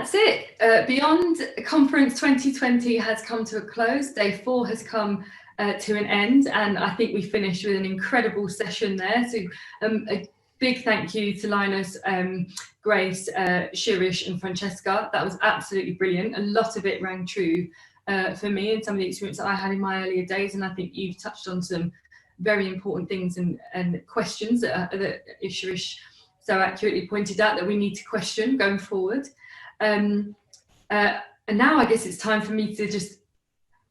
that's it. Beyond Conference 2020 has come to a close. Day 4 has come to an end, and I think we finished with an incredible session there. So a big thank you to Linus, Grace, Shirish and Francesca. That was absolutely brilliant. A lot of it rang true for me and some of the experience that I had in my earlier days, and I think you've touched on some very important things and questions that Shirish so accurately pointed out that we need to question going forward. And now I guess it's time for me to just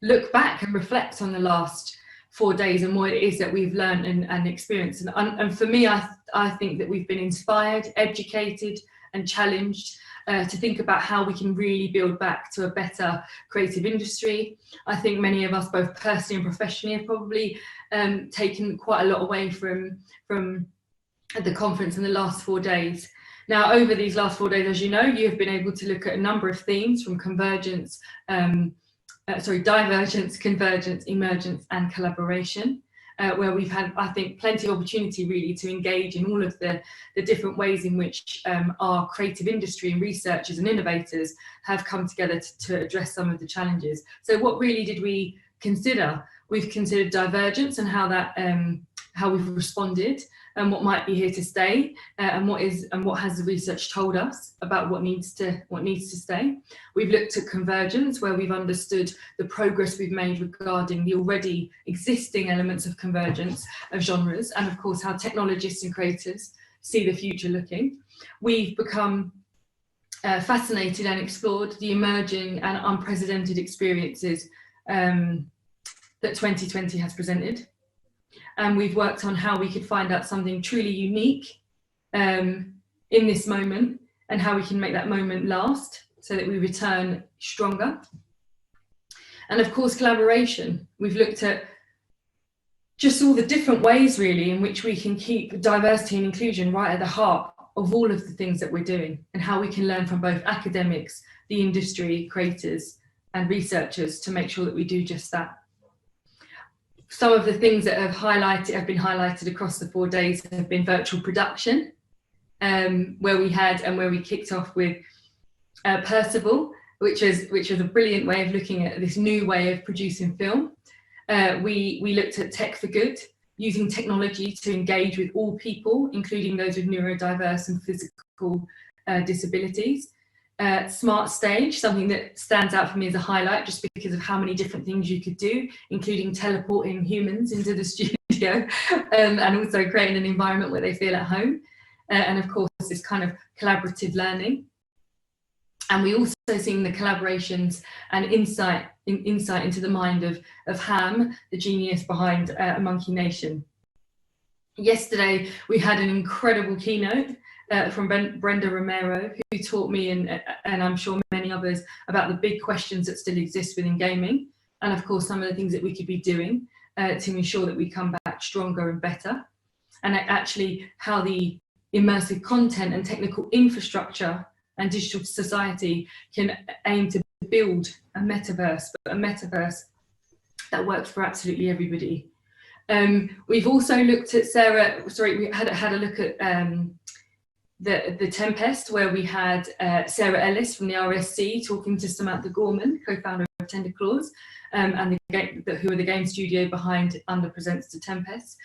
look back and reflect on the last 4 days and what it is that we've learned and experienced. And for me, I think that we've been inspired, educated and challenged to think about how we can really build back to a better creative industry. I think many of us, both personally and professionally, have probably taken quite a lot away from the conference in the last 4 days. Now, over these last 4 days, as you know, you've been able to look at a number of themes from divergence, convergence, emergence, and collaboration, where we've had, I think, plenty of opportunity really to engage in all of the different ways in which our creative industry and researchers and innovators have come together to address some of the challenges. So what really did we consider? We've considered divergence and how we've responded, and what might be here to stay, and what has the research told us about what needs to stay. We've looked at convergence, where we've understood the progress we've made regarding the already existing elements of convergence of genres, and of course how technologists and creators see the future looking. We've become fascinated and explored the emerging and unprecedented experiences that 2020 has presented. And we've worked on how we could find out something truly unique in this moment, and how we can make that moment last so that we return stronger. And of course, collaboration. We've looked at just all the different ways really in which we can keep diversity and inclusion right at the heart of all of the things that we're doing, and how we can learn from both academics, the industry, creators and researchers to make sure that we do just that. Some of the things that have been highlighted across the 4 days have been virtual production, where we kicked off with Percival, which was a brilliant way of looking at this new way of producing film. We looked at Tech for Good, using technology to engage with all people, including those with neurodiverse and physical disabilities. Smart Stage, something that stands out for me as a highlight just because of how many different things you could do, including teleporting humans into the studio and also creating an environment where they feel at home. And of course, this kind of collaborative learning. And we also seen the collaborations and insight into the mind of Ham, the genius behind A Monkey Nation. Yesterday, we had an incredible keynote from Brenda Romero, who taught me and I'm sure many others about the big questions that still exist within gaming, and of course some of the things that we could be doing to ensure that we come back stronger and better, and actually how the immersive content and technical infrastructure and digital society can aim to build a metaverse, but a metaverse that works for absolutely everybody. We've also looked at we had a look at the Tempest, where we had Sarah Ellis from the RSC talking to Samantha Gorman, co-founder of Tender Claws, and who are the game studio behind Under Presents The Tempest,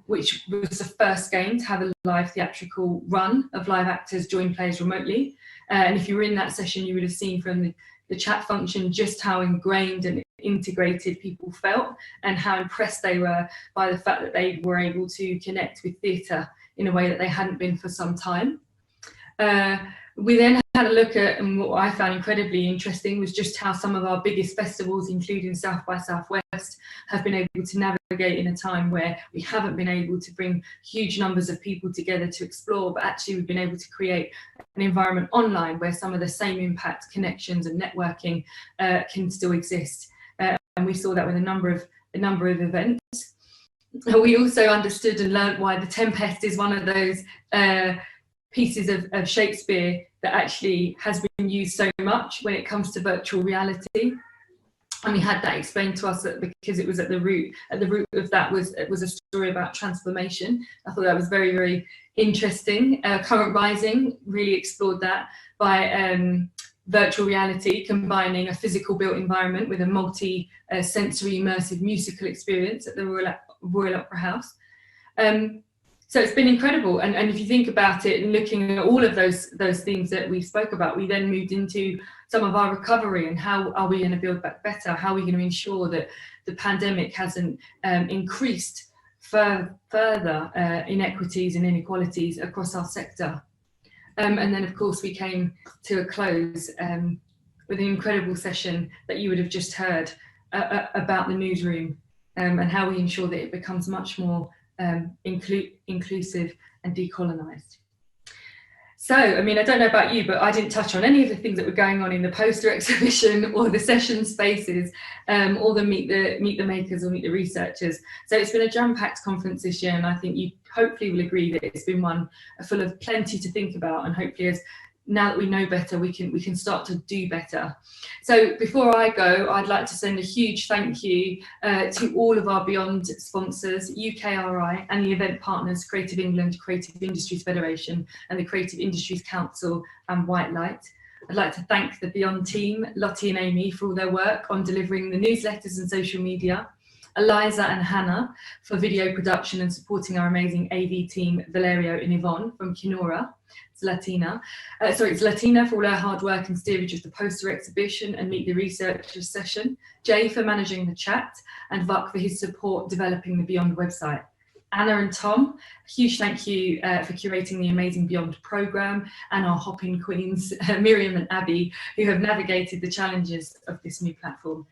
which was the first game to have a live theatrical run of live actors join players remotely. And if you were in that session, you would have seen from the chat function just how ingrained and integrated people felt, and how impressed they were by the fact that they were able to connect with theatre in a way that they hadn't been for some time. We then had a look at, and what I found incredibly interesting was just how some of our biggest festivals, including South by Southwest, have been able to navigate in a time where we haven't been able to bring huge numbers of people together to explore, but actually we've been able to create an environment online where some of the same impact, connections and networking can still exist. And we saw that with a number of events. We also understood and learnt why The Tempest is one of those pieces of Shakespeare that actually has been used so much when it comes to virtual reality. And we had that explained to us that because it was at the root of that was a story about transformation. I thought that was very, very interesting. Current Rising really explored that by virtual reality, combining a physical built environment with a multi-sensory immersive musical experience at the Royal Opera House. So it's been incredible, and if you think about it, and looking at all of those themes that we spoke about, we then moved into some of our recovery and how are we going to build back better? How are we going to ensure that the pandemic hasn't increased further inequities and inequalities across our sector? And then, of course, we came to a close with an incredible session that you would have just heard about the newsroom and how we ensure that it becomes much more inclusive and decolonised. So, I mean, I don't know about you, but I didn't touch on any of the things that were going on in the poster exhibition or the session spaces or the meet the makers or meet the researchers. So it's been a jam-packed conference this year, and I think you hopefully will agree that it's been one full of plenty to think about, and hopefully as now that we know better, we can start to do better. So before I go, I'd like to send a huge thank you to all of our Beyond sponsors, UKRI and the event partners, Creative England, Creative Industries Federation and the Creative Industries Council and White Light. I'd like to thank the Beyond team, Lottie and Amy, for all their work on delivering the newsletters and social media, Eliza and Hannah for video production and supporting our amazing AV team, Valerio and Yvonne from Kinora. It's Latina for all her hard work and steerage of the poster exhibition and Meet the Researchers session, Jay for managing the chat, and Vuk for his support developing the Beyond website. Anna and Tom, a huge thank you for curating the amazing Beyond programme, and our hopping queens, Miriam and Abby, who have navigated the challenges of this new platform.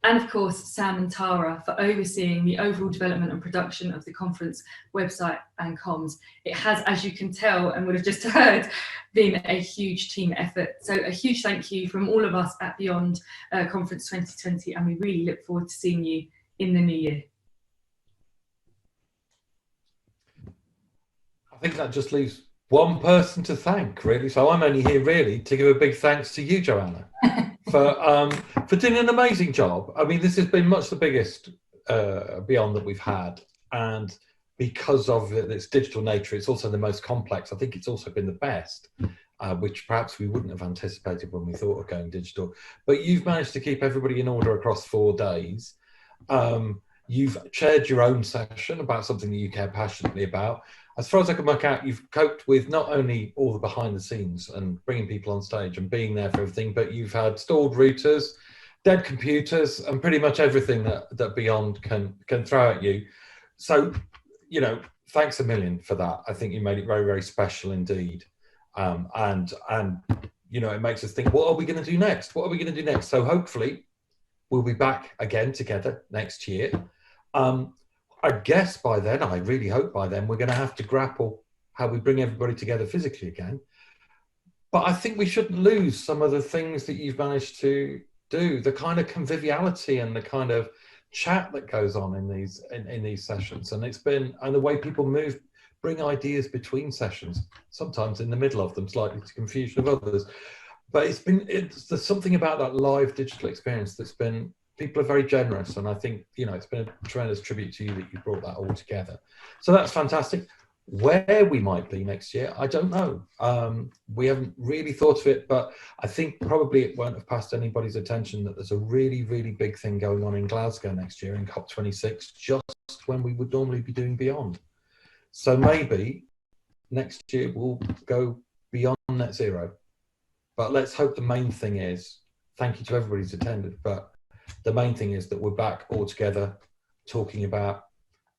And of course, Sam and Tara for overseeing the overall development and production of the conference website and comms. It has, as you can tell and would have just heard, been a huge team effort. So a huge thank you from all of us at Beyond Conference 2020, and we really look forward to seeing you in the new year. I think that just leaves one person to thank, really. So I'm only here really to give a big thanks to you, Joanna. For doing an amazing job. I mean, this has been much the biggest Beyond that we've had, and because of its digital nature, it's also the most complex. I think it's also been the best, which perhaps we wouldn't have anticipated when we thought of going digital. But you've managed to keep everybody in order across 4 days. You've chaired your own session about something that you care passionately about. As far as I can work out, you've coped with not only all the behind the scenes and bringing people on stage and being there for everything, but you've had stalled routers, dead computers, and pretty much everything that Beyond can throw at you. So, you know, thanks a million for that. I think you made it very, very special indeed. And you know, it makes us think, what are we going to do next? What are we going to do next? So hopefully we'll be back again together next year. I guess by then, I really hope by then, we're going to have to grapple how we bring everybody together physically again. But I think we shouldn't lose some of the things that you've managed to do, the kind of conviviality and the kind of chat that goes on in these sessions. And the way people bring ideas between sessions, sometimes in the middle of them, slightly to confusion of others. But there's something about that live digital experience that's been, people are very generous, and I think, you know, it's been a tremendous tribute to you that you brought that all together. So that's fantastic. Where we might be next year, I don't know. We haven't really thought of it, but I think probably it won't have passed anybody's attention that there's a really, really big thing going on in Glasgow next year in COP26, just when we would normally be doing Beyond. So maybe next year we'll go beyond net zero. But let's hope the main thing is, thank you to everybody who's attended, but the main thing is that we're back all together talking about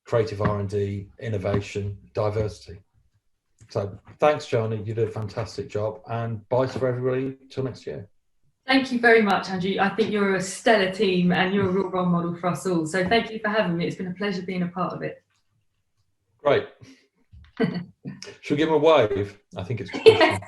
creative R&D, innovation, diversity. So thanks, Johnny. You did a fantastic job, and bye for everybody till next year. Thank you very much, Andrew. I think you're a stellar team and you're a real role model for us all. So thank you for having me. It's been a pleasure being a part of it. Great. Should we give him a wave? I think it's Yes.